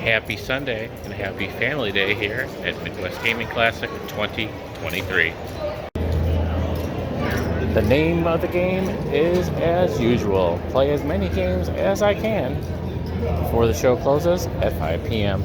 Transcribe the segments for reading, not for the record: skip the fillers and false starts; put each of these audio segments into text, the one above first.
Happy Sunday and happy family day here at Midwest Gaming Classic 2023. The name of the game is, as usual, play as many games as I can before the show closes at 5 p.m.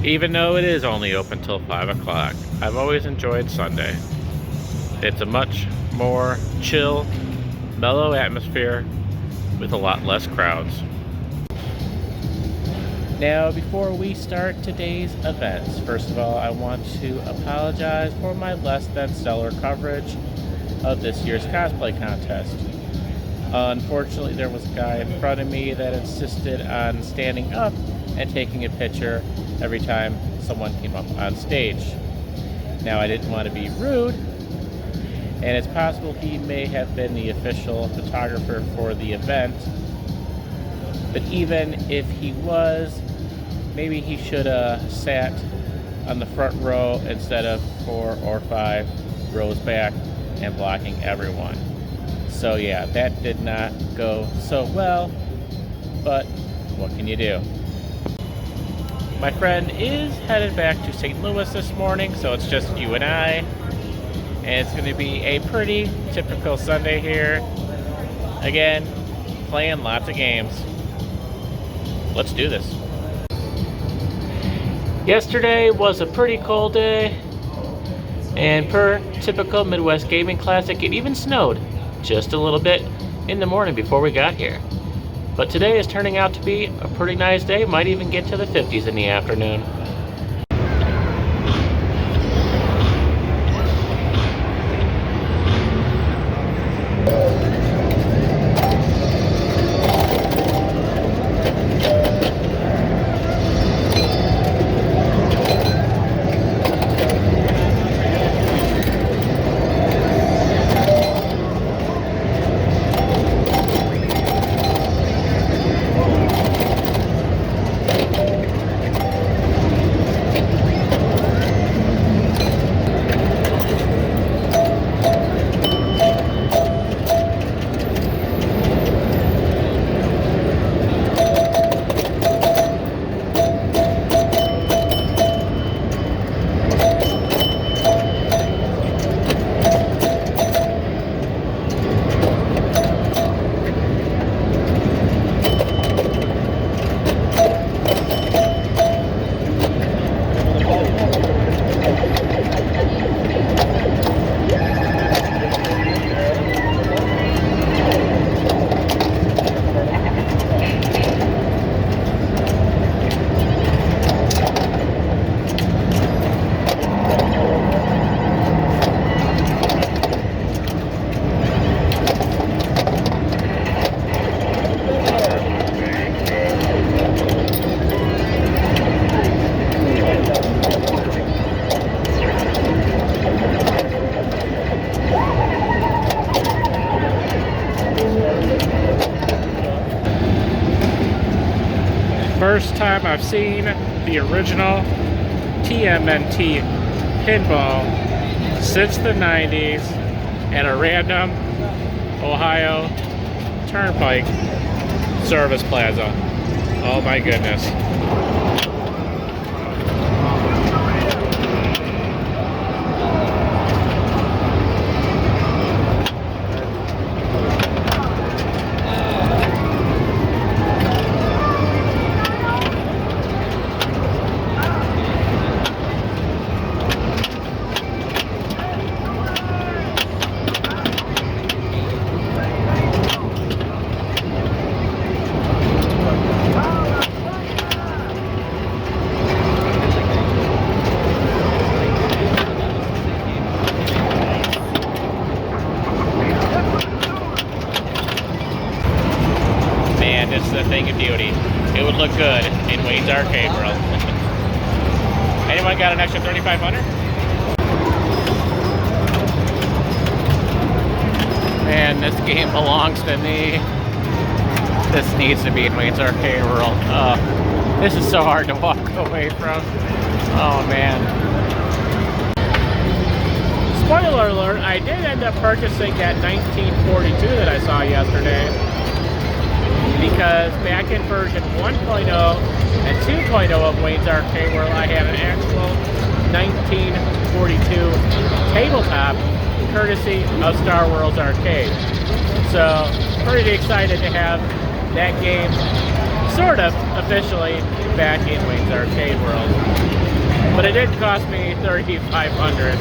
Even though it is only open till 5 o'clock, I've always enjoyed Sunday. It's a much more chill, mellow atmosphere with a lot less crowds. Now, before we start today's events, first of all, I want to apologize for my less than stellar coverage of this year's cosplay contest. Unfortunately, there was a guy in front of me that insisted on standing up and taking a picture every time someone came up on stage. Now, I didn't want to be rude, and it's possible he may have been the official photographer for the event, but even if he was, maybe he should have sat on the front row instead of 4 or 5 rows back and blocking everyone. So yeah, that did not go so well, but what can you do? My friend is headed back to St. Louis this morning, so it's just you and I. And it's going to be a pretty typical Sunday here. Again, playing lots of games. Let's do this. Yesterday was a pretty cold day. And per typical Midwest Gaming Classic, it even snowed just a little bit in the morning before we got here. But today is turning out to be a pretty nice day. Might even get to the 50s in the afternoon. First time I've seen the original TMNT pinball since the 90s at a random Ohio Turnpike service plaza. Oh my goodness. It's a thing of beauty. It would look good in Wayne's Arcade World. Anyone got an extra 3,500? Man, this game belongs to me. This needs to be in Wayne's Arcade World. This is so hard to walk away from. Oh man. Spoiler alert, I did end up purchasing that 1942 that I saw yesterday, because back in version 1.0 and 2.0 of Wayne's Arcade World, I had an actual 1942 tabletop courtesy of Star Wars Arcade. So pretty excited to have that game sort of officially back in Wayne's Arcade World. But it did cost me $3,500.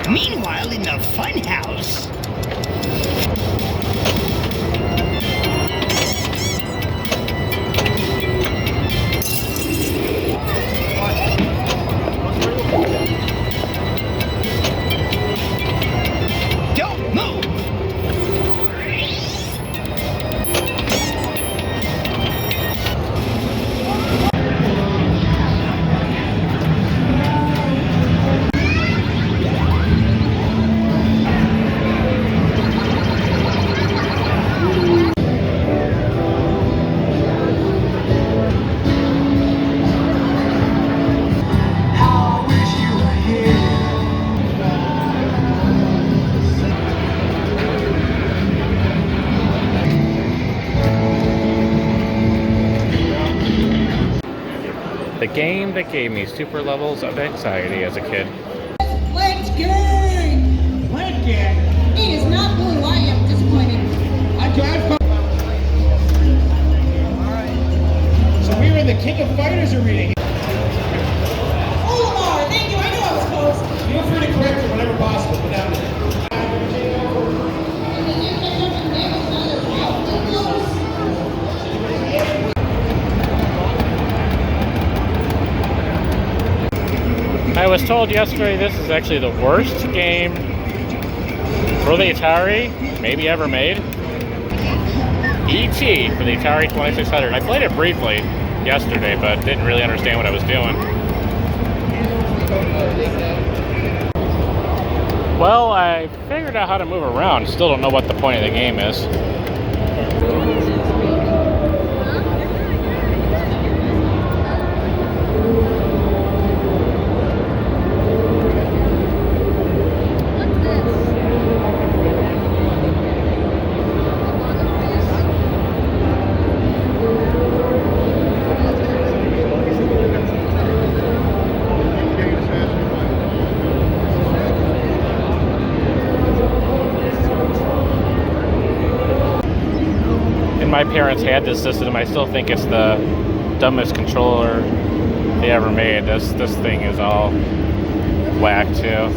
Meanwhile, in the funhouse. Don't move. The game that gave me super levels of anxiety as a kid. Plant gang! Plant gang. He is not blue. I am disappointed. I drive. So we were in the King of Fighters arena. Olamar, thank you. I knew I was close. Feel free to correct it whenever possible. But now. I was told yesterday this is actually the worst game for the Atari maybe ever made. E.T. for the Atari 2600. I played it briefly yesterday, but didn't really understand what I was doing. Well, I figured out how to move around. Still don't know what the point of the game is. My parents had this system. I still think it's the dumbest controller they ever made. This thing is all whack too.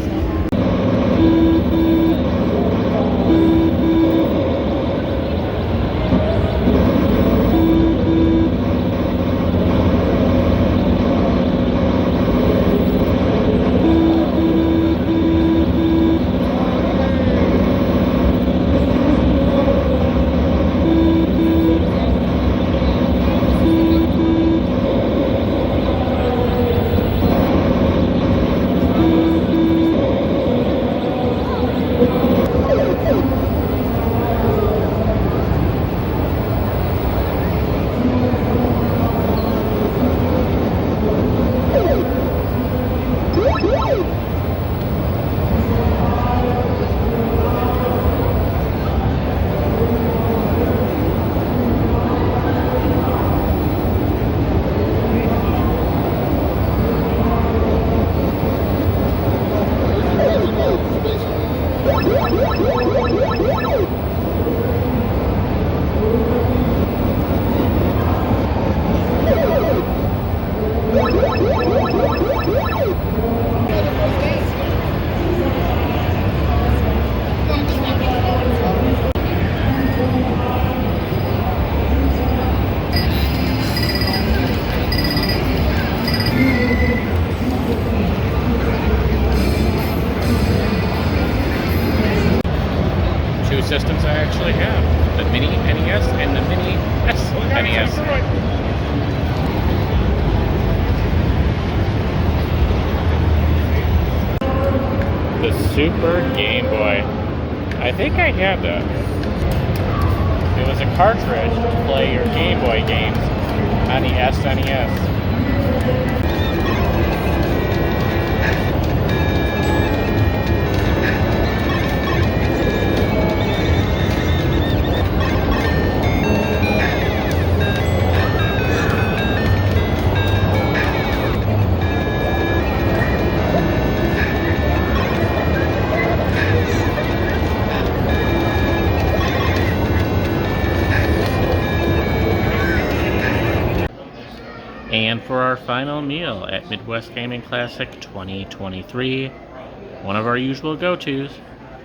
systems I actually have. The Mini NES and the Mini SNES. The Super Game Boy. I think I had that. It was a cartridge to play your Game Boy games on the SNES. And for our final meal at Midwest Gaming Classic 2023, one of our usual go-tos,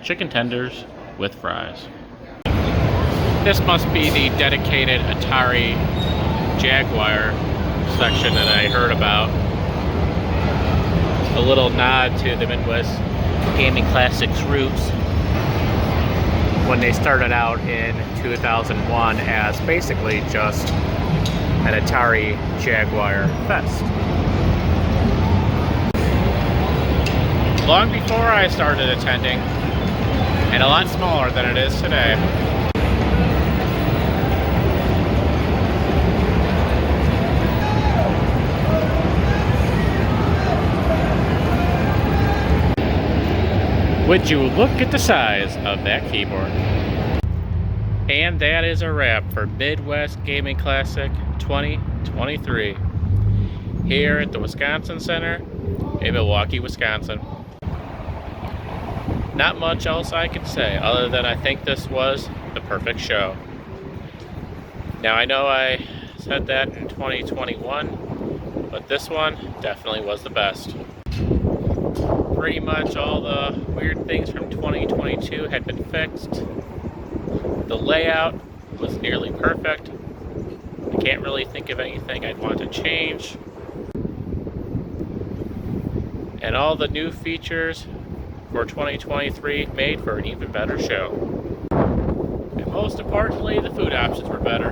chicken tenders with fries. This must be the dedicated Atari Jaguar section that I heard about. A little nod to the Midwest Gaming Classic's roots when they started out in 2001 as basically just an Atari Jaguar Fest. Long before I started attending, and a lot smaller than it is today. Would you look at the size of that keyboard? And that is a wrap for Midwest Gaming Classic 2023 here at the Wisconsin Center in Milwaukee, Wisconsin. Not much else I can say other than I think this was the perfect show. Now I know I said that in 2021, but this one definitely was the best. Pretty much all the weird things from 2022 had been fixed. The layout was nearly perfect. I can't really think of anything I'd want to change. And all the new features for 2023 made for an even better show. And most importantly, the food options were better.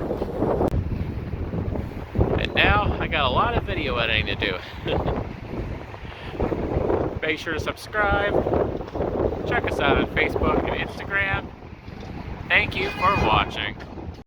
And now I got a lot of video editing to do. Make sure to subscribe. Check us out on Facebook and Instagram. Thank you for watching.